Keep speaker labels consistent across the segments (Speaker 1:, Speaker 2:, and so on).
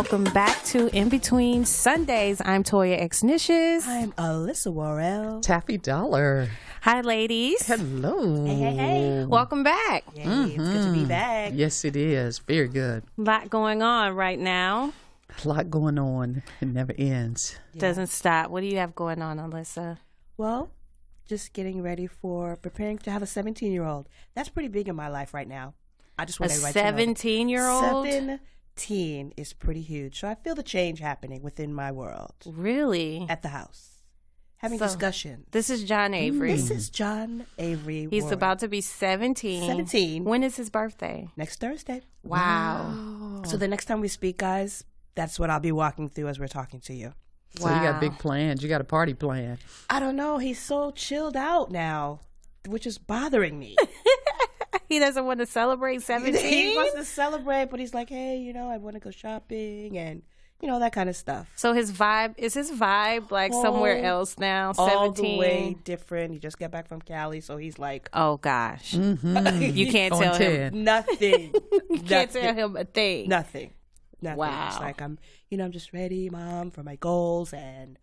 Speaker 1: Welcome back to In Between Sundays. I'm Toya Exnicious.
Speaker 2: I'm Alyssa Worrell.
Speaker 3: Taffy Dollar.
Speaker 1: Hi, ladies.
Speaker 3: Hello.
Speaker 2: Hey.
Speaker 1: Welcome back.
Speaker 2: Yay, It's good to be back.
Speaker 3: Yes, it is. Very good.
Speaker 1: A lot going on right now.
Speaker 3: A lot going on. It never ends.
Speaker 1: Doesn't stop. What do you have going on, Alyssa?
Speaker 2: Well, just getting ready for preparing to have a 17-year-old. That's pretty big in my life right now. I just want
Speaker 1: A
Speaker 2: everybody to know.
Speaker 1: 17-year-old?
Speaker 2: 17 is pretty huge. So I feel the change happening within my world.
Speaker 1: Really?
Speaker 2: At the house. Having
Speaker 1: So,
Speaker 2: discussions.
Speaker 1: This is John Avery.
Speaker 2: This is John Avery.
Speaker 1: He's
Speaker 2: Warren.
Speaker 1: about to be 17.
Speaker 2: 17.
Speaker 1: When is his birthday?
Speaker 2: Next Thursday.
Speaker 1: Wow.
Speaker 2: So the next time we speak, guys, that's what I'll be walking through as we're talking to you.
Speaker 3: So you got big plans. You got a party plan.
Speaker 2: I don't know. He's so chilled out now, which is bothering me.
Speaker 1: He doesn't want to celebrate 17?
Speaker 2: He wants to celebrate, but he's like, hey, I want to go shopping and, that kind of stuff.
Speaker 1: So is his vibe like somewhere else now? 17?
Speaker 2: All the way different. He just got back from Cali, so he's like,
Speaker 1: Oh, gosh. You can't
Speaker 3: On
Speaker 1: tell
Speaker 3: 10.
Speaker 1: him.
Speaker 2: nothing.
Speaker 1: You can't tell him a thing.
Speaker 2: Nothing.
Speaker 1: Wow.
Speaker 2: It's like, I'm just ready, Mom, for my goals and,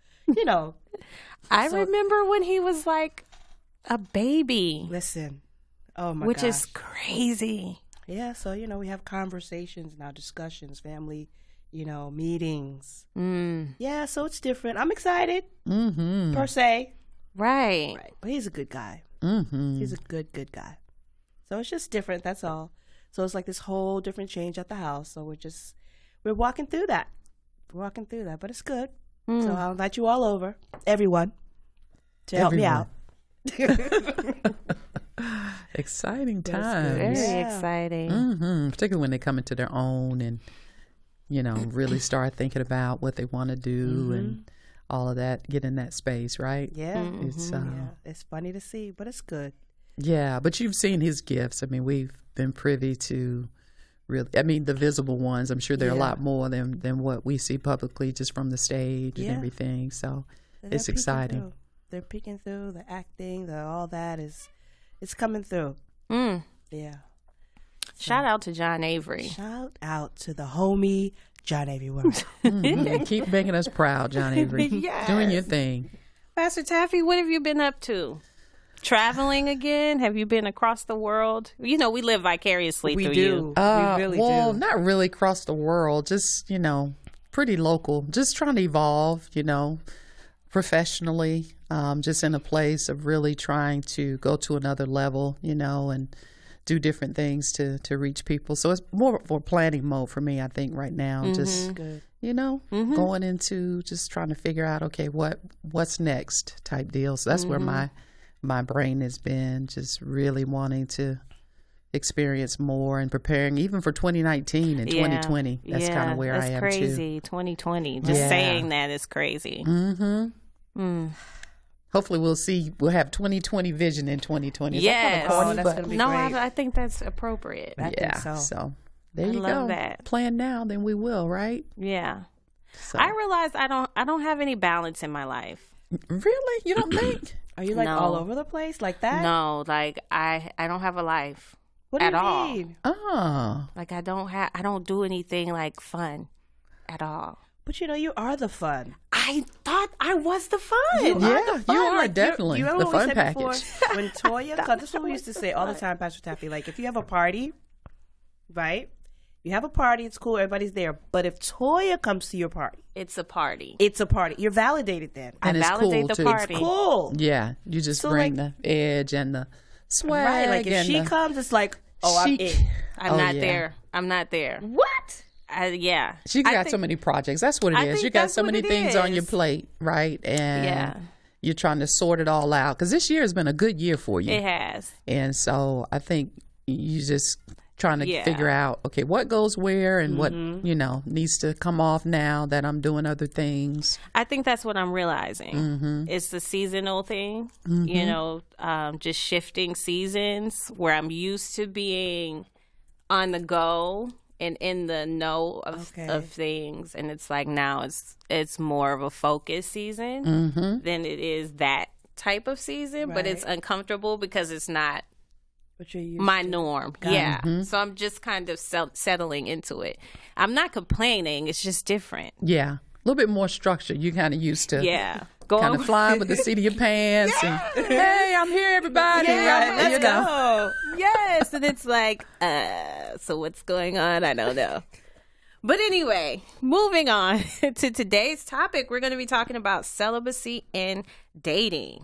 Speaker 1: I remember when he was like a baby,
Speaker 2: listen. Oh, my
Speaker 1: which
Speaker 2: gosh.
Speaker 1: is crazy.
Speaker 2: Yeah, so, we have conversations now, discussions, family, meetings. Yeah, so it's different. I'm excited, per se.
Speaker 1: Right.
Speaker 2: But he's a good guy. He's a good guy. So it's just different, that's all. So it's like this whole different change at the house. So we're walking through that. But it's good. So I'll invite you all over, everyone, to help me out.
Speaker 3: Exciting times.
Speaker 1: Very exciting.
Speaker 3: Particularly when they come into their own and, really start thinking about what they want to do and all of that, get in that space, right?
Speaker 2: Yeah.
Speaker 3: It's,
Speaker 2: It's funny to see, but it's good.
Speaker 3: Yeah, but you've seen his gifts. I mean, we've been privy to the visible ones. I'm sure there are a lot more than what we see publicly just from the stage and everything. So it's exciting.
Speaker 2: They're peeking through, the acting, all that it's coming through. Yeah.
Speaker 1: Shout out to John Avery.
Speaker 2: Shout out to the homie, John Avery World.
Speaker 3: Keep making us proud, John Avery.
Speaker 1: Yes.
Speaker 3: Doing your thing.
Speaker 1: Pastor Taffi, what have you been up to? Traveling again? Have you been across the world? We live vicariously through you.
Speaker 2: We really do.
Speaker 3: Not really across the world, just, pretty local. Just trying to evolve, professionally, just in a place of really trying to go to another level, and do different things to reach people. So it's more for planning mode for me, I think, right now. Just,
Speaker 2: Good.
Speaker 3: going into just trying to figure out, okay, what's next type deal. So that's where my brain has been, just really wanting to experience more and preparing even for 2019 and 2020. That's kind of where I am
Speaker 1: crazy.
Speaker 3: too.
Speaker 1: That's crazy. 2020. Just saying that is crazy.
Speaker 3: Hopefully we'll have 2020 vision in 2020. Is
Speaker 1: Yes.
Speaker 3: that kind of corny?
Speaker 2: that's
Speaker 3: But
Speaker 2: gonna be
Speaker 1: No,
Speaker 2: great.
Speaker 1: I think that's appropriate.
Speaker 2: I think so.
Speaker 3: So there you
Speaker 1: love
Speaker 3: go.
Speaker 1: that.
Speaker 3: Plan now, then we will, right?
Speaker 1: Yeah.
Speaker 3: So.
Speaker 1: I realized I don't have any balance in my life.
Speaker 3: Really? You don't think?
Speaker 2: Are you like
Speaker 1: No.
Speaker 2: all over the place like that?
Speaker 1: No, like I don't have a life
Speaker 2: What do
Speaker 1: at
Speaker 2: you
Speaker 1: all.
Speaker 2: mean?
Speaker 3: Oh.
Speaker 1: Like I don't do anything like fun at all.
Speaker 2: But you are the fun.
Speaker 1: I thought I was the fun.
Speaker 3: Yeah, you are definitely
Speaker 2: You
Speaker 3: the
Speaker 2: remember what we
Speaker 3: fun
Speaker 2: said before?
Speaker 3: package.
Speaker 2: When Toya comes, this is what we used to say all the time, Pastor Taffi. Like, if you have a party, right? You have a party, it's cool, everybody's there. But if Toya comes to your party,
Speaker 1: It's a party.
Speaker 2: it's a party. You're validated then.
Speaker 3: And
Speaker 1: I
Speaker 3: it's
Speaker 1: validate
Speaker 3: cool,
Speaker 1: the
Speaker 3: too.
Speaker 1: party.
Speaker 2: Cool.
Speaker 3: Yeah, you just
Speaker 2: So,
Speaker 3: bring the edge and the swag.
Speaker 2: Right. Like, if
Speaker 3: and
Speaker 2: she
Speaker 3: the
Speaker 2: comes, it's like, oh,
Speaker 3: chic.
Speaker 2: I'm in.
Speaker 1: I'm
Speaker 3: Oh,
Speaker 1: not
Speaker 3: yeah.
Speaker 1: there. I'm not there.
Speaker 2: What?
Speaker 1: Yeah.
Speaker 3: She
Speaker 1: I
Speaker 3: got
Speaker 1: think-
Speaker 3: so many projects. That's what it
Speaker 1: I
Speaker 3: is.
Speaker 1: think
Speaker 3: You got
Speaker 1: that's
Speaker 3: so
Speaker 1: what
Speaker 3: many
Speaker 1: it
Speaker 3: things on your
Speaker 1: is.
Speaker 3: plate, right? And
Speaker 1: Yeah.
Speaker 3: you're trying to sort it all out. Because this year has been a good year for you.
Speaker 1: It has.
Speaker 3: And so I think you just trying to
Speaker 1: Yeah.
Speaker 3: figure out, okay, what goes where and what, needs to come off now that I'm doing other things.
Speaker 1: I think that's what I'm realizing. It's the seasonal thing, just shifting seasons where I'm used to being on the go and in the know of things. And it's like now it's more of a focus season than it is that type of season. But it's uncomfortable because it's not my norm. Yeah. So I'm just kind of settling into it. I'm not complaining. It's just different.
Speaker 3: Yeah. A little bit more structure. You kind of used to.
Speaker 1: Yeah.
Speaker 3: Kind of flying with the seat of your pants. And, hey, I'm here, everybody.
Speaker 2: Yeah, let's go.
Speaker 1: Yes. And it's like, so what's going on? I don't know. But anyway, moving on to today's topic, we're going to be talking about celibacy and dating.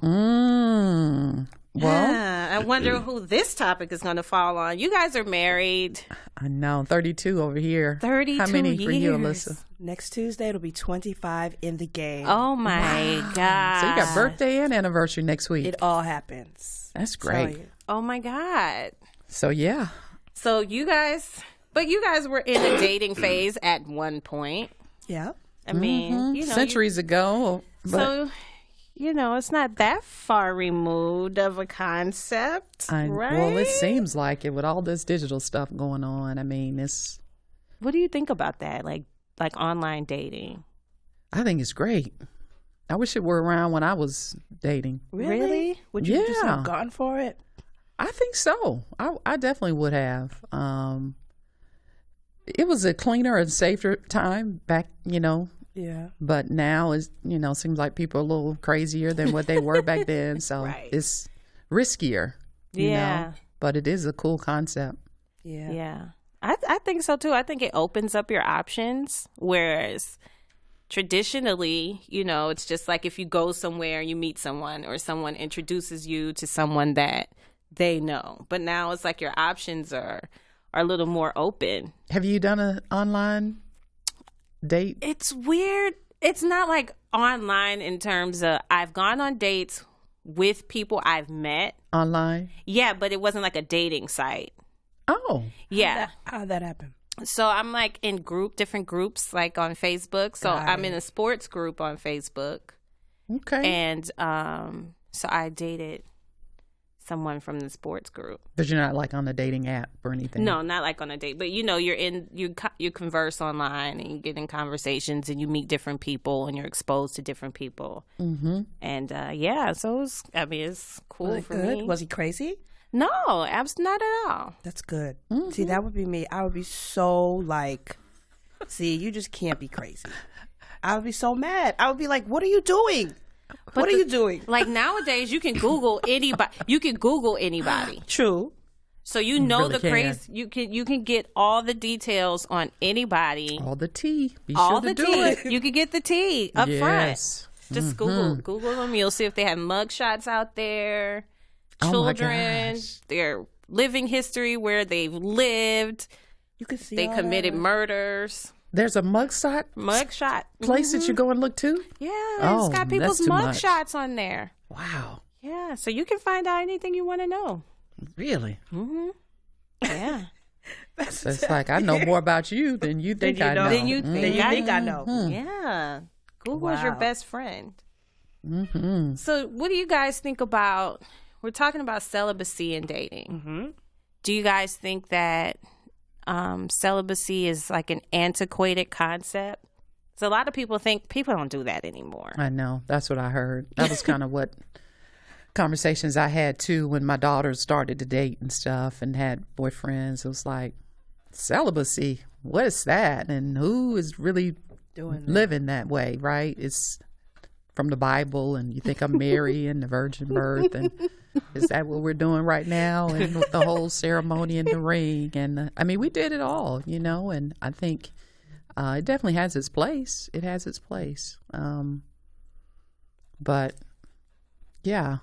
Speaker 3: Well,
Speaker 1: I wonder who this topic is going to fall on. You guys are married.
Speaker 3: I know, 32 over here.
Speaker 1: 32
Speaker 3: How many
Speaker 1: years.
Speaker 3: for you, Alyssa?
Speaker 2: Next Tuesday, it'll be 25 in the game.
Speaker 1: Oh, my God.
Speaker 3: So you got birthday and anniversary next week.
Speaker 2: It all happens.
Speaker 3: That's great.
Speaker 1: Oh, my God.
Speaker 3: So, yeah.
Speaker 1: So you guys were in a dating phase at one point.
Speaker 2: Yeah.
Speaker 1: I mean,
Speaker 3: centuries ago. But
Speaker 1: so, it's not that far removed of a concept, right?
Speaker 3: Well, it seems like it with all this digital stuff going on. I mean, it's...
Speaker 1: What do you think about that? Like online dating?
Speaker 3: I think it's great. I wish it were around when I was dating.
Speaker 1: Really?
Speaker 2: Would you just have gone for it?
Speaker 3: I think so. I definitely would have. It was a cleaner and safer time back,
Speaker 2: Yeah.
Speaker 3: But now is seems like people are a little crazier than what they were back then. So
Speaker 1: Right.
Speaker 3: it's riskier. You know? But it is a cool concept.
Speaker 2: Yeah.
Speaker 1: Yeah. I think so too. I think it opens up your options. Whereas traditionally, it's just like if you go somewhere and you meet someone or someone introduces you to someone that they know. But now it's like your options are a little more open.
Speaker 3: Have you done an online date?
Speaker 1: It's weird. It's not like online in terms of I've gone on dates with people I've met.
Speaker 3: Online?
Speaker 1: Yeah, but it wasn't like a dating site.
Speaker 3: Oh.
Speaker 1: Yeah.
Speaker 2: How'd that happen?
Speaker 1: So I'm like in different groups like on Facebook. So I'm in a sports group on Facebook.
Speaker 3: Okay.
Speaker 1: And so I dated someone from the sports group.
Speaker 3: But you're not like on a dating app or anything?
Speaker 1: No, not like on a date. But you converse online and you get in conversations and you meet different people and you're exposed to different people. Mm-hmm. And so it's cool for me.
Speaker 2: Was he crazy?
Speaker 1: No, not at all.
Speaker 2: That's good. Mm-hmm. See, that would be me. I would be so like, you just can't be crazy. I would be so mad. I would be like, what are you doing? What are you doing?
Speaker 1: Like nowadays, you can Google anybody.
Speaker 2: True.
Speaker 1: So you know
Speaker 3: really
Speaker 1: the crazy. You can get all the details on anybody.
Speaker 3: All the tea. Be
Speaker 1: all
Speaker 3: sure
Speaker 1: the
Speaker 3: to
Speaker 1: tea.
Speaker 3: do it.
Speaker 1: You can get the tea up front. Just
Speaker 3: Mm-hmm.
Speaker 1: Google them. You'll see if they have mugshots out there.
Speaker 3: Oh my
Speaker 1: Children,
Speaker 3: gosh.
Speaker 1: their living history, where they've lived.
Speaker 2: You can see
Speaker 1: they
Speaker 2: all
Speaker 1: committed
Speaker 2: that.
Speaker 1: murders.
Speaker 3: There's a mugshot place that you go and look to?
Speaker 1: Yeah,
Speaker 3: Oh,
Speaker 1: it's got people's
Speaker 3: that's too much.
Speaker 1: mugshots on there.
Speaker 3: Wow.
Speaker 1: Yeah, so you can find out anything you want to know.
Speaker 3: Really?
Speaker 1: Yeah.
Speaker 3: So it's like I know more about you than you think I know.
Speaker 1: Than you think
Speaker 2: I know.
Speaker 1: Yeah. Google is your
Speaker 2: Wow.
Speaker 1: best friend. Mm-hmm. So what do you guys think about, we're talking about celibacy and dating. Mm-hmm. Do you guys think that celibacy is like an antiquated concept? So a lot of people think people don't do that anymore.
Speaker 3: I know. That's what I heard. That was kind of what conversations I had too when my daughters started to date and stuff and had boyfriends. It was like, celibacy, what is that? And who is really living that way, right? It's from the Bible, and you think of Mary and the virgin birth, and is that what we're doing right now? And with the whole ceremony and the ring, and I mean, we did it all, and I think it definitely has its place. It has its place, but yeah,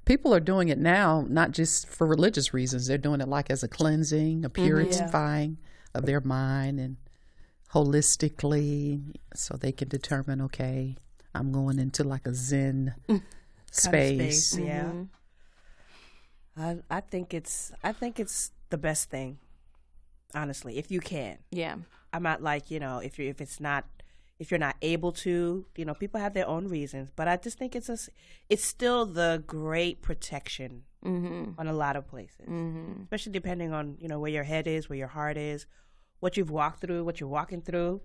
Speaker 3: people are doing it now, not just for religious reasons. They're doing it like as a cleansing, a purifying of their mind, and holistically, so they can determine, okay, I'm going into like a Zen space.
Speaker 2: Yeah. I think it's the best thing, honestly, if you can.
Speaker 1: Yeah.
Speaker 2: I'm not like, if you're not able to, people have their own reasons, but I just think it's still the great protection on a lot of places, especially depending on, where your head is, where your heart is, what you've walked through, what you're walking through.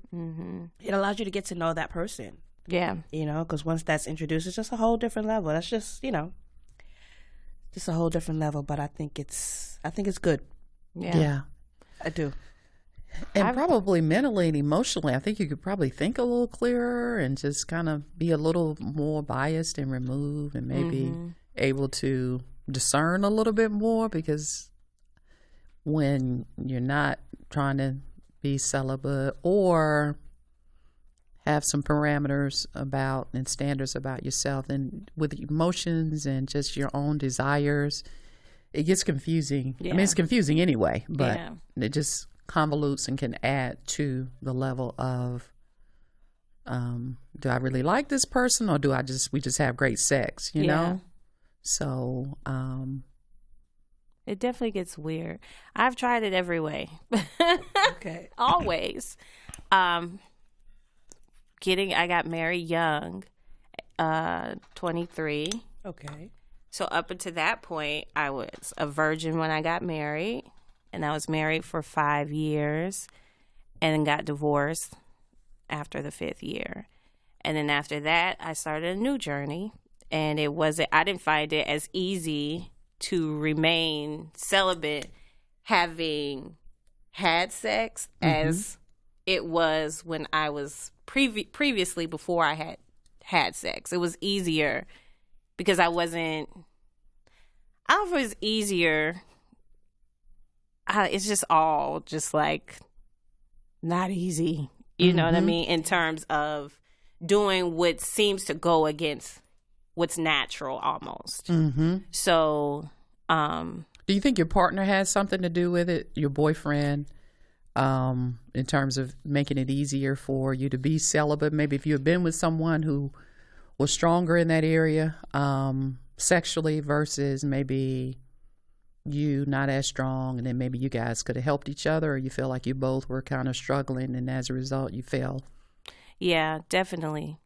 Speaker 2: It allows you to get to know that person.
Speaker 1: Yeah.
Speaker 2: Because once that's introduced, it's just a whole different level. That's just, just a whole different level. But I think it's I think it's good.
Speaker 3: Yeah.
Speaker 2: I do.
Speaker 3: And probably mentally and emotionally, I think you could probably think a little clearer and just kind of be a little more biased and removed and maybe able to discern a little bit more, because when you're not trying to be celibate or have some parameters about and standards about yourself, and with emotions and just your own desires, it gets confusing. I mean, it's confusing anyway, but it just convolutes and can add to the level of do I really like this person, or do we just have great sex, you know? So
Speaker 1: it definitely gets weird. I've tried it every way.
Speaker 2: Okay.
Speaker 1: Always. I got married young, 23.
Speaker 2: Okay.
Speaker 1: So up until that point, I was a virgin when I got married, and I was married for 5 years and then got divorced after the 5th year. And then after that, I started a new journey, and I didn't find it as easy to remain celibate having had sex as it was when I was previously before I had sex. It was easier because I don't know if it was easier. It's just all just like not easy. You know what I mean? In terms of doing what seems to go against what's natural almost. So,
Speaker 3: do you think your partner has something to do with it? Your boyfriend, in terms of making it easier for you to be celibate? Maybe if you had been with someone who was stronger in that area, sexually, versus maybe you not as strong, and then maybe you guys could have helped each other, or you feel like you both were kind of struggling and as a result you fell?
Speaker 1: Yeah, definitely.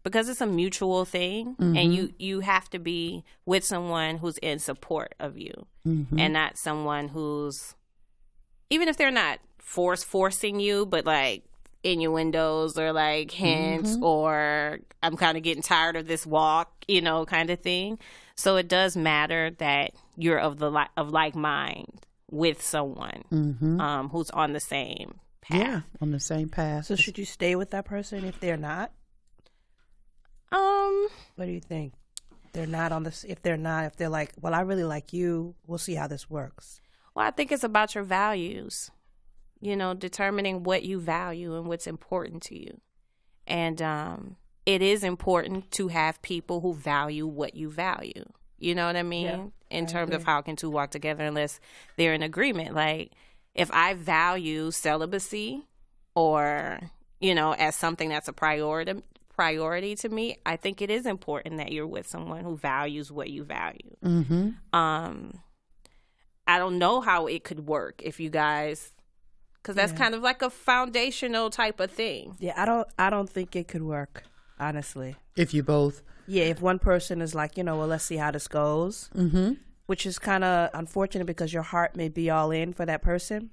Speaker 1: Because it's a mutual thing, and you have to be with someone who's in support of you, and not someone who's, even if they're not forcing you, but like innuendos or like hints or I'm kind of getting tired of this walk, you know, kind of thing. So it does matter that you're of like mind with someone who's on the same path.
Speaker 3: Yeah, on the same path.
Speaker 2: So should you stay with that person if they're not? What do you think? If they're like, well, I really like you, we'll see how this works.
Speaker 1: Well, I think it's about your values, you know, determining what you value and what's important to you. And it is important to have people who value what you value. You know what I mean?
Speaker 2: Yeah,
Speaker 1: in terms of how can two walk together unless they're in agreement. Like, if I value celibacy or, you know, as something that's a priority to me, I think it is important that you're with someone who values what you value. I don't know how it could work if you guys, because that's kind of like a foundational type of thing.
Speaker 2: Yeah, I don't think it could work, honestly.
Speaker 3: If you both.
Speaker 2: Yeah, if one person is like, you know, well, let's see how this goes, which is kind of unfortunate because your heart may be all in for that person,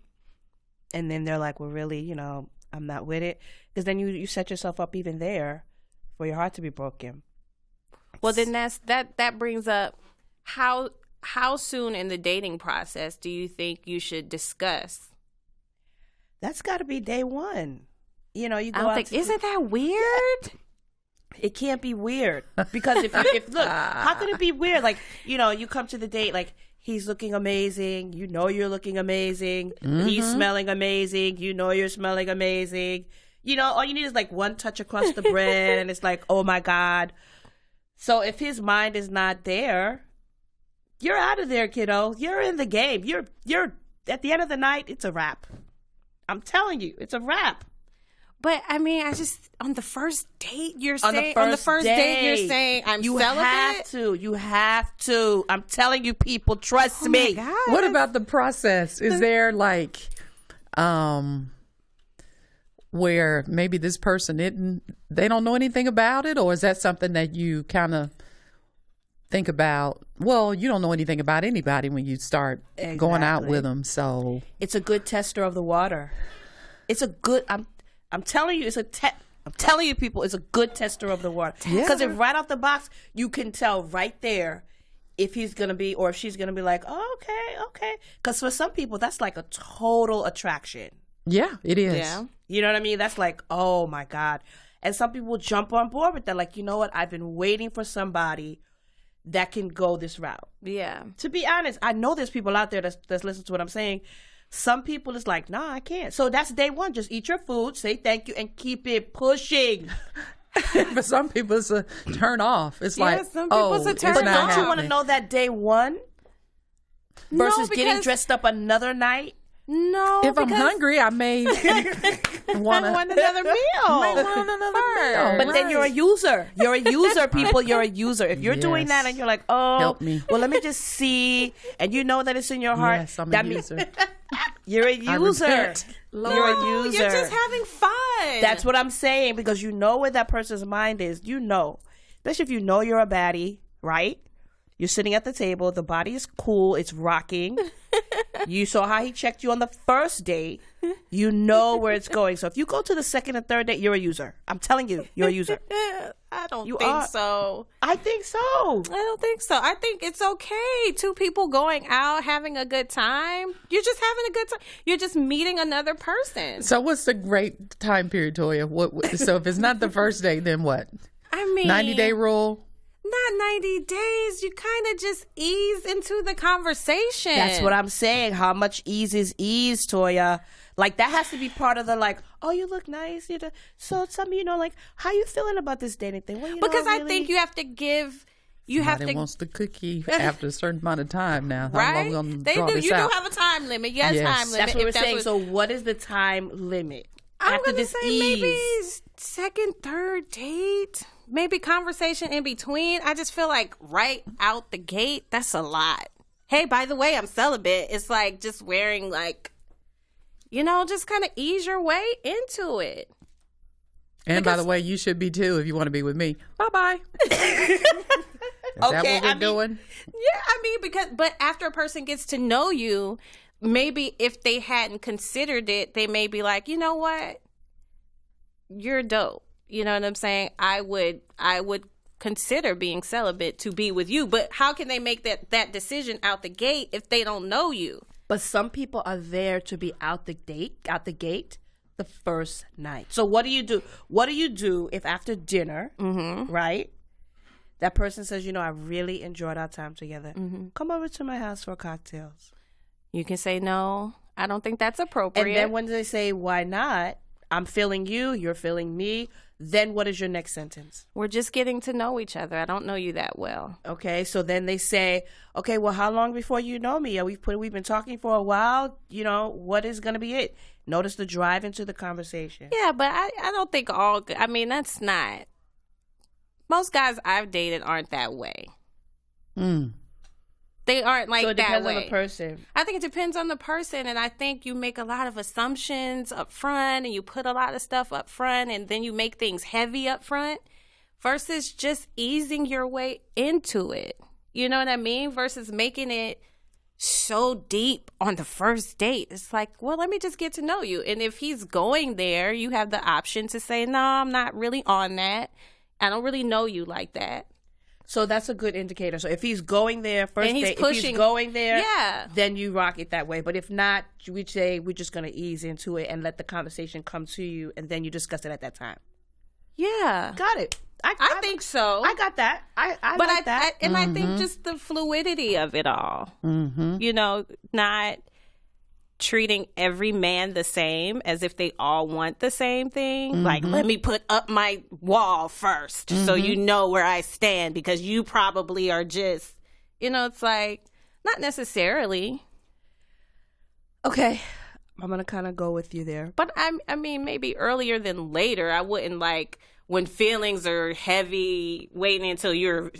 Speaker 2: and then they're like, well, really, you know, I'm not with it, because then you set yourself up even there for your heart to be broken.
Speaker 1: Well, then that brings up how soon in the dating process do you think you should discuss?
Speaker 2: That's got to be day one. You know, you go
Speaker 1: isn't that weird?
Speaker 2: Yeah. It can't be weird, because if look, how could it be weird? Like, you know, you come to the date, like, he's looking amazing, you know, you're looking amazing, he's smelling amazing, you know, you're smelling amazing. You know, all you need is like one touch across the bread, and it's like, oh my God. So if his mind is not there, you're out of there, kiddo. You're in the game. You're at the end of the night, it's a wrap. I'm telling you, it's a wrap.
Speaker 1: But I mean, on the first date, you're saying I'm celibate.
Speaker 2: You have to. I'm telling you, people, trust me.
Speaker 1: My God.
Speaker 3: What about the process? Is there like, where maybe this person they don't know anything about it, or is that something that you kind of think about? Well, you don't know anything about anybody when you start going out with them, so
Speaker 2: it's a good tester of the water. It's a good. I'm telling you, I'm telling you, people, it's a good tester of the water. Because if right off the box, you can tell right there if he's going to be, or if she's going to be like, oh, okay. Because for some people, that's like a total attraction.
Speaker 3: Yeah, it is.
Speaker 1: Yeah.
Speaker 2: You know what I mean? That's like, oh my God. And some people jump on board with that. Like, you know what? I've been waiting for somebody that can go this route.
Speaker 1: Yeah.
Speaker 2: To be honest, I know there's people out there that's listening to what I'm saying. Some people is like, nah, I can't. So that's day one. Just eat your food, say thank you, and keep it pushing.
Speaker 3: For some people, it's a turn off. It's like,
Speaker 1: some people it's a turn
Speaker 2: But
Speaker 1: off.
Speaker 2: don't you want to know that day one versus getting dressed up another night?
Speaker 1: No,
Speaker 3: if I'm hungry, I may want
Speaker 1: another meal.
Speaker 2: But then you're a user. You're a user, people. You're a user. If you're doing that and you're like, oh,
Speaker 3: help me.
Speaker 2: Well, let me just see, and you know that it's in your heart.
Speaker 3: Yes, I'm a user.
Speaker 2: You're a user. You're a user.
Speaker 1: You're just having fun.
Speaker 2: That's what I'm saying, because you know where that person's mind is. You know, especially if you know you're a baddie, right? You're sitting at the table. The body is cool. It's rocking. You saw how he checked you on the first date. You know where it's going. So if you go to the second and third date, you're a user. I'm telling you, you're a user.
Speaker 1: I don't think so.
Speaker 2: I think so.
Speaker 1: I don't think so. I think it's okay. Two people going out, having a good time. You're just having a good time. You're just meeting another person.
Speaker 3: So what's the great time period, Toya? So if it's not the first date, then what?
Speaker 1: I mean,
Speaker 3: 90-day rule?
Speaker 1: Not 90 days. You kind of just ease into the conversation.
Speaker 2: That's what I'm saying. How much ease is ease, Toya? Like, that has to be part of the, like, oh, you look nice. So tell me, like, how you feeling about this dating thing? Well,
Speaker 1: because I think you have to give...
Speaker 3: Somebody wants the cookie after a certain amount of time now.
Speaker 1: Right?
Speaker 3: They do.
Speaker 1: You do have a time limit. Yes, time limit.
Speaker 2: That's what we're saying. So what is the time limit?
Speaker 1: I'm going to say maybe second, third date. Maybe conversation in between. I just feel like right out the gate, that's a lot. Hey, by the way, I'm celibate. It's like just wearing like, just kind of ease your way into it.
Speaker 3: And by the way, you should be too if you want to be with me. Bye-bye. Is that what we're doing?
Speaker 1: Yeah, but after a person gets to know you, maybe if they hadn't considered it, they may be like, you know what? You're dope. You know what I'm saying? I would consider being celibate to be with you. But how can they make that decision out the gate if they don't know you?
Speaker 2: But some people are there to be out the gate the first night. So what do you do? What do you do if after dinner, right, that person says, I really enjoyed our time together. Come over to my house for cocktails.
Speaker 1: You can say, no, I don't think that's appropriate.
Speaker 2: And then when they say, why not? I'm feeling you, you're feeling me. Then what is your next sentence?
Speaker 1: We're just getting to know each other. I don't know you that well.
Speaker 2: Okay, so then they say, okay, well, how long before you know me? We've been talking for a while. What is going to be it? Notice the drive into the conversation.
Speaker 1: Yeah, but I don't think that's not. Most guys I've dated aren't that way. They aren't like that way. So it depends on the person. I think it depends on the person, and I think you make a lot of assumptions up front, and you put a lot of stuff up front, and then you make things heavy up front versus just easing your way into it. You know what I mean? Versus making it so deep on the first date. It's like, well, let me just get to know you. And if he's going there, you have the option to say, no, I'm not really on that. I don't really know you like that.
Speaker 2: So that's a good indicator. So if he's going there, first date, if he's going there, then you rock it that way. But if not, we say we're just going to ease into it and let the conversation come to you, and then you discuss it at that time.
Speaker 1: Yeah.
Speaker 2: Got it.
Speaker 1: I think so.
Speaker 2: I got that. I like that.
Speaker 1: I think just the fluidity of it all. Not treating every man the same as if they all want the same thing. Like, let me put up my wall first so you know where I stand, because you probably are just, it's like, not necessarily.
Speaker 2: Okay. I'm going to kind of go with you there.
Speaker 1: But I mean, maybe earlier than later. I wouldn't like when feelings are heavy, waiting until you're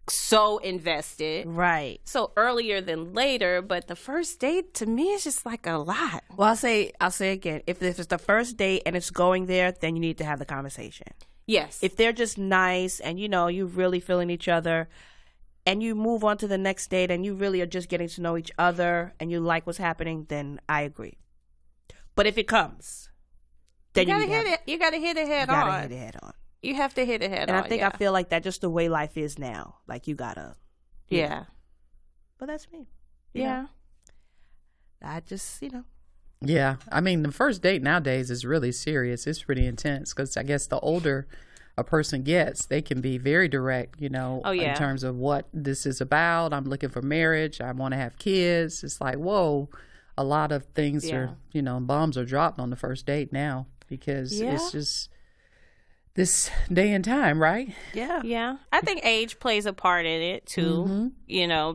Speaker 1: so invested.
Speaker 2: Right.
Speaker 1: So earlier than later, but the first date to me is just like a lot.
Speaker 2: Well, I'll say again, if it's the first date and it's going there, then you need to have the conversation.
Speaker 1: Yes.
Speaker 2: If they're just nice and you really feeling each other and you move on to the next date and you really are just getting to know each other and you like what's happening, then I agree. But if it comes, then you
Speaker 1: gotta hit it head on. You have to hit it head on.
Speaker 2: And I think I feel like that's just the way life is now. Like, you gotta.
Speaker 1: Yeah.
Speaker 2: But that's me.
Speaker 1: Yeah.
Speaker 2: I just,
Speaker 3: Yeah. I mean, the first date nowadays is really serious. It's pretty intense because I guess the older a person gets, they can be very direct, in terms of what this is about. I'm looking for marriage. I want to have kids. It's like, whoa, a lot of things are, bombs are dropped on the first date now because it's just this day and time, right?
Speaker 2: Yeah.
Speaker 1: Yeah. I think age plays a part in it too,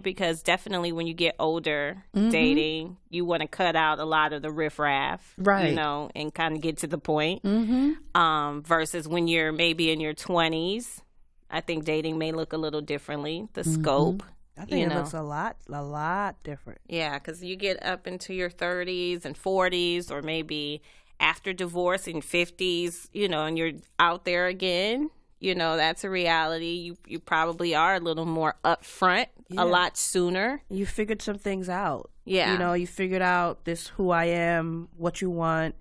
Speaker 1: because definitely when you get older dating, you want to cut out a lot of the riffraff,
Speaker 3: right?
Speaker 1: And kind of get to the point. Versus when you're maybe in your 20s, I think dating may look a little differently, the scope.
Speaker 2: I think it looks a lot different.
Speaker 1: Yeah, because you get up into your 30s and 40s or maybe after divorce in 50s, and you're out there again, that's a reality. You probably are a little more upfront a lot sooner.
Speaker 2: You figured some things out.
Speaker 1: Yeah.
Speaker 2: You figured out this who I am, what you want.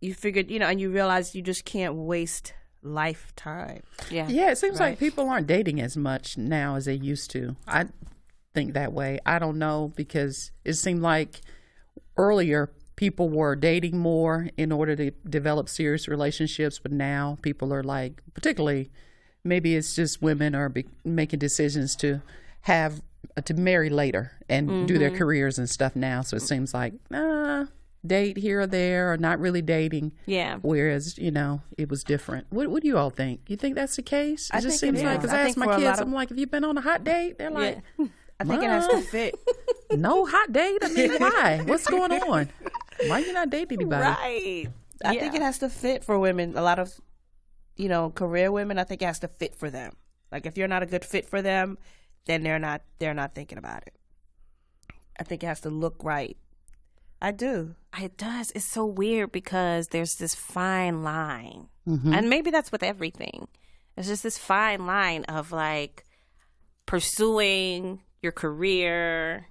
Speaker 2: You figured, and you realize you just can't waste lifetime.
Speaker 1: Yeah.
Speaker 3: Yeah, it seems like people aren't dating as much now as they used to. I think that way. I don't know, because it seemed like earlier people were dating more in order to develop serious relationships, but now people are like, particularly maybe it's just women are making decisions to marry later and do their careers and stuff now. So it seems like date here or there, or not really dating.
Speaker 1: Yeah.
Speaker 3: Whereas it was different. What do you all think? You think that's the case? It just seems like, because I ask my kids, I'm like, have you been on a hot date? They're like,
Speaker 2: I think it has to fit.
Speaker 3: No hot date? I mean, why? What's going on? Why you not dating anybody?
Speaker 1: Right.
Speaker 2: I think it has to fit for women. A lot of, career women, I think it has to fit for them. Like, if you're not a good fit for them, then they're not thinking about it. I think it has to look right. I do.
Speaker 1: It does. It's so weird because there's this fine line. And maybe that's with everything. There's just this fine line of like pursuing your career,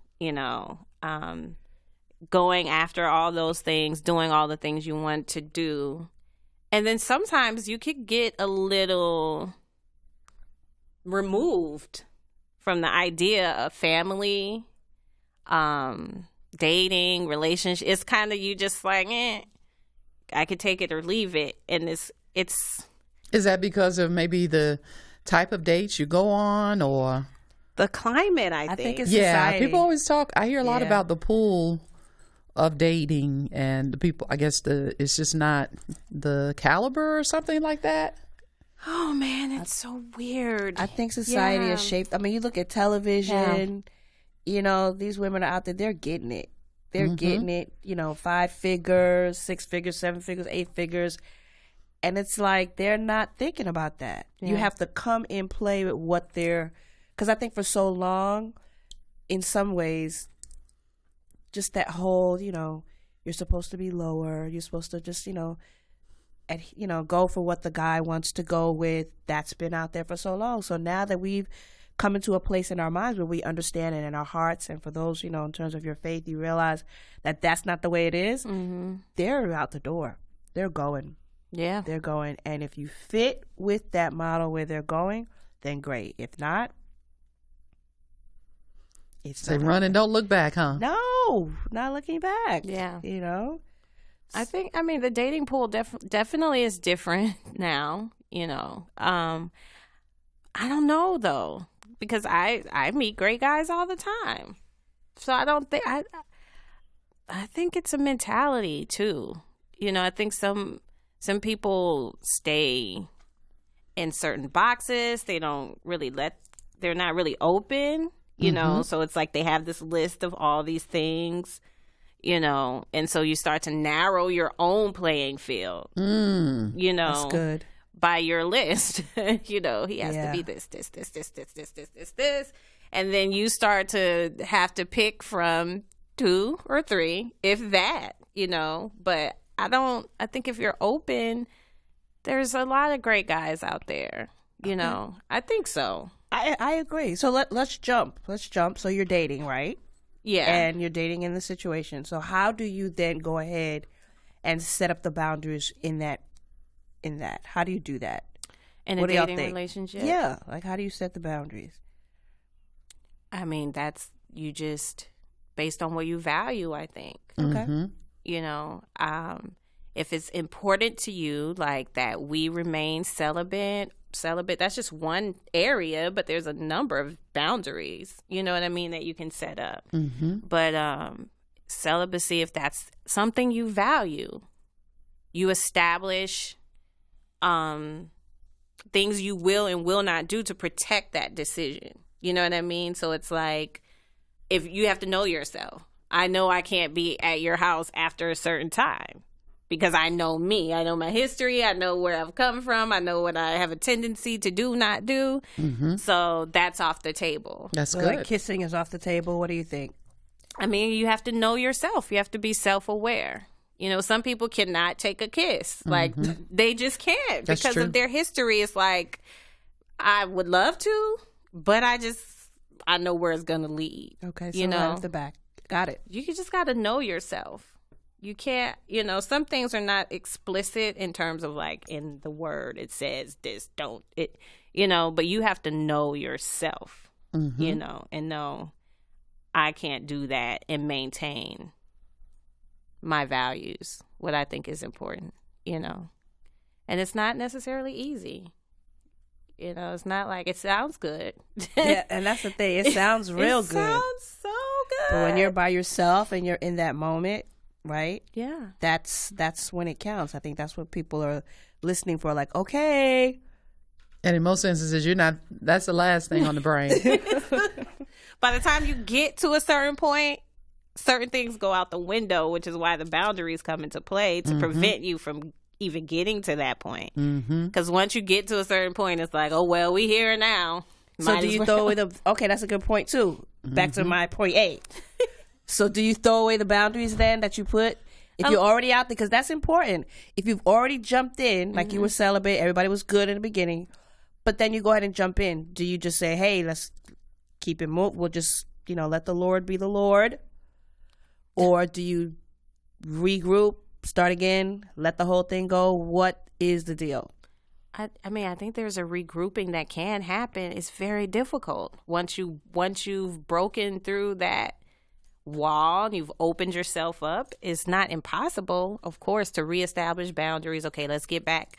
Speaker 1: going after all those things, doing all the things you want to do. And then sometimes you could get a little removed from the idea of family, dating, relationship. It's kind of, you just like, I could take it or leave it. And it's.
Speaker 3: Is that because of maybe the type of dates you go on, or
Speaker 1: the climate? I think
Speaker 2: it's
Speaker 3: society.
Speaker 2: Yeah,
Speaker 3: people always talk. I hear a lot about the pool of dating, and the people, I guess it's just not the caliber or something like that.
Speaker 1: Oh man, it's so weird.
Speaker 2: I think society is shaped. I mean, you look at television, these women are out there, they're getting it. They're getting it, 5 figures, 6 figures, 7 figures, 8 figures. And it's like, they're not thinking about that. Yeah. You have to come in play with what because I think for so long, in some ways, just that whole, you're supposed to be lower. You're supposed to just, go for what the guy wants to go with. That's been out there for so long. So now that we've come into a place in our minds where we understand it in our hearts, and for those, in terms of your faith, you realize that that's not the way it is. They're out the door. They're going.
Speaker 1: Yeah.
Speaker 2: They're going. And if you fit with that model where they're going, then great. If not,
Speaker 3: Say run and don't look back, huh?
Speaker 2: No, not looking back.
Speaker 1: Yeah.
Speaker 2: I
Speaker 1: think, the dating pool definitely is different now, I don't know, though, because I meet great guys all the time. So I don't think, I think it's a mentality, too. I think some people stay in certain boxes. They don't really they're not really open. So it's like they have this list of all these things, and so you start to narrow your own playing field,
Speaker 2: That's good.
Speaker 1: By your list. He has to be this. And then you start to have to pick from 2 or 3, if that, but I think if you're open, there's a lot of great guys out there, I think so.
Speaker 2: I agree. So let's jump. So you're dating, right?
Speaker 1: Yeah.
Speaker 2: And you're dating in the situation. So how do you then go ahead and set up the boundaries in that? How do you do that?
Speaker 1: In a dating relationship?
Speaker 2: Yeah. Like, how do you set the boundaries?
Speaker 1: That's you just, based on what you value, I think.
Speaker 2: Okay.
Speaker 1: You know, if it's important to you, like that we remain celibate, that's just one area, but there's a number of boundaries, you know what I mean, that you can set up. But celibacy, if that's something you value, you establish things you will and will not do to protect that decision. You know what I mean? So it's like, if you have to know yourself. I know I can't be at your house after a certain time because I know me. I know my history. I know where I've come from. I know what I have a tendency to do, not do. So that's off the table.
Speaker 3: That's
Speaker 2: So
Speaker 3: good.
Speaker 2: like kissing is off the table. What do you think?
Speaker 1: I mean, you have to know yourself. You have to be self-aware. You know, some people cannot take a kiss. Like, they just can't
Speaker 3: That's
Speaker 1: because
Speaker 3: true.
Speaker 1: of their history. It's like, I would love to, but I know where it's going to lead.
Speaker 2: Okay, so
Speaker 1: you know,
Speaker 2: right off the back. Got it.
Speaker 1: you just got to know yourself. You can't, you know, some things are not explicit in terms of like in the word it says this, don't it, you know, but you have to know yourself, you know, and know I can't do that and maintain my values, what I think is important, you know. And it's not necessarily easy. You know, it's not like it sounds good.
Speaker 2: Yeah, and that's the thing. It sounds real
Speaker 1: it
Speaker 2: good.
Speaker 1: Sounds so good.
Speaker 2: But when you're by yourself and you're in that moment, right?
Speaker 1: Yeah.
Speaker 2: That's when it counts. I think that's what people are listening for. Like, okay.
Speaker 3: And in most instances, that's the last thing on the brain.
Speaker 1: By the time you get to a certain point, certain things go out the window, which is why the boundaries come into play to prevent you from even getting to that point. Because once you get to a certain point, it's like, oh, well, we here now.
Speaker 2: So do you throw away okay, that's a good point too. Back to my point A. So do you throw away the boundaries then that you put? If you're already out there, because that's important. If you've already jumped in, like you were celibate, everybody was good in the beginning, but then you go ahead and jump in. Do you just say, hey, let's keep it moving. We'll just, you know, let the Lord be the Lord? Or do you regroup, start again, let the whole thing go? What is the deal?
Speaker 1: I mean, I think there's a regrouping that can happen. It's very difficult. Once you've broken through that wall and you've opened yourself up, it's not impossible, of course, to reestablish boundaries. Okay, let's get back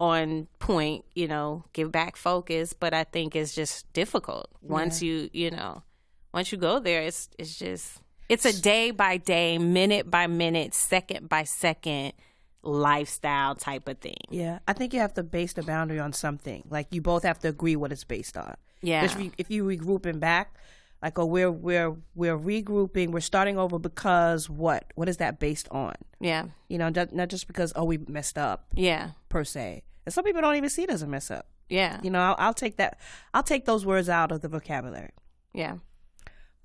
Speaker 1: on point, you know, give back focus. But I think it's just difficult. Once you go there, it's a day by day, minute by minute, second by second lifestyle type of thing.
Speaker 2: Yeah, I think you have to base the boundary on something. Like you both have to agree what it's based on.
Speaker 1: Yeah.
Speaker 2: If you regrouping back, like, oh, we're regrouping, we're starting over because what? What is that based on?
Speaker 1: Yeah.
Speaker 2: You know, not just because, oh, we messed up.
Speaker 1: Yeah.
Speaker 2: Per se. And some people don't even see it as a mess up.
Speaker 1: Yeah.
Speaker 2: You know, I'll take that. I'll take those words out of the vocabulary.
Speaker 1: Yeah.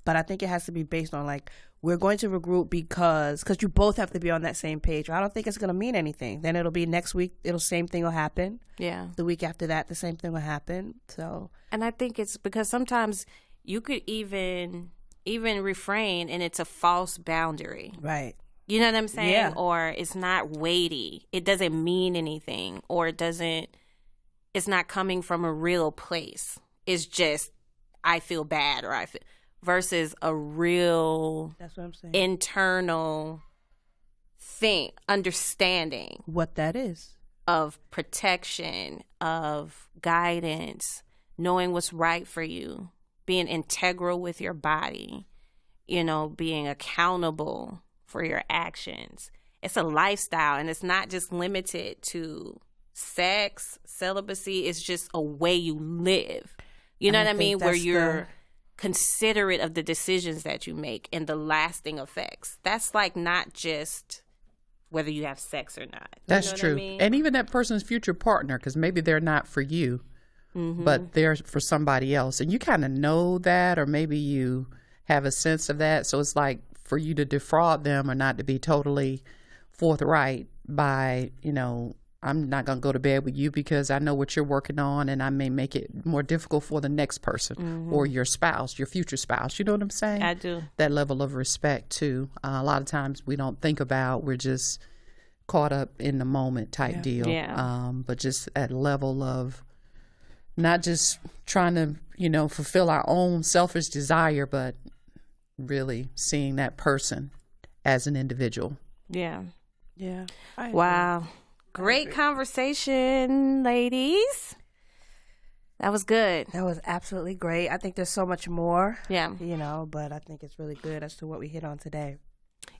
Speaker 2: But I think it has to be based on, like, we're going to regroup because you both have to be on that same page. I don't think it's going to mean anything. Then it'll be next week, same thing will happen.
Speaker 1: Yeah.
Speaker 2: The week after that, the same thing will happen. So.
Speaker 1: And I think it's because sometimes you could even refrain and it's a false boundary.
Speaker 2: Right.
Speaker 1: You know what I'm saying?
Speaker 2: Yeah.
Speaker 1: Or it's not weighty. It doesn't mean anything. Or it's not coming from a real place. It's just, I feel bad or I feel, versus a real,
Speaker 2: that's what I'm saying,
Speaker 1: internal understanding.
Speaker 2: What that is.
Speaker 1: Of protection, of guidance, knowing what's right for you, being integral with your body, you know, being accountable for your actions. It's a lifestyle, and it's not just limited to sex, celibacy. It's just a way you live. You know what I mean? Where you're considerate of the decisions that you make and the lasting effects. That's like not just whether you have sex or not.
Speaker 3: That's true. I mean? And even that person's future partner, because maybe they're not for you, but they're for somebody else. And you kind of know that, or maybe you have a sense of that. So it's like for you to defraud them or not to be totally forthright by, you know, I'm not going to go to bed with you because I know what you're working on and I may make it more difficult for the next person or your spouse, your future spouse. You know what I'm saying?
Speaker 1: I do.
Speaker 3: That level of respect, too. A lot of times we don't think about, we're just caught up in the moment type deal.
Speaker 1: Yeah.
Speaker 3: But just at level of not just trying to, you know, fulfill our own selfish desire, but really seeing that person as an individual.
Speaker 1: Yeah.
Speaker 2: Yeah.
Speaker 1: Wow. Great conversation, ladies. That was good.
Speaker 2: That was absolutely great. I think there's so much more.
Speaker 1: Yeah.
Speaker 2: But I think it's really good as to what we hit on today.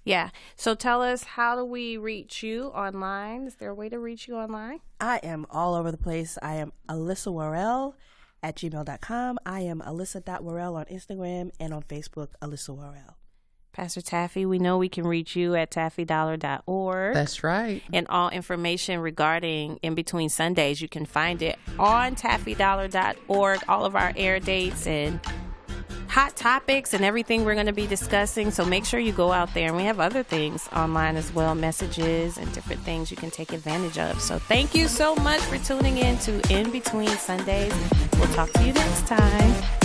Speaker 1: Yeah. So tell us, how do we reach you online? Is there a way to reach you online?
Speaker 2: I am all over the place. I am alyssaworrell@gmail.com. I am alyssa.worrell on Instagram, and on Facebook, Alyssa Worrell.
Speaker 1: Pastor Taffi, we know we can reach you at taffidollar.org.
Speaker 3: That's right.
Speaker 1: And all information regarding In Between Sundays, you can find it on taffidollar.org. All of our air dates and hot topics and everything we're going to be discussing. So make sure you go out there. And we have other things online as well, messages and different things you can take advantage of. So thank you so much for tuning in to In Between Sundays. We'll talk to you next time.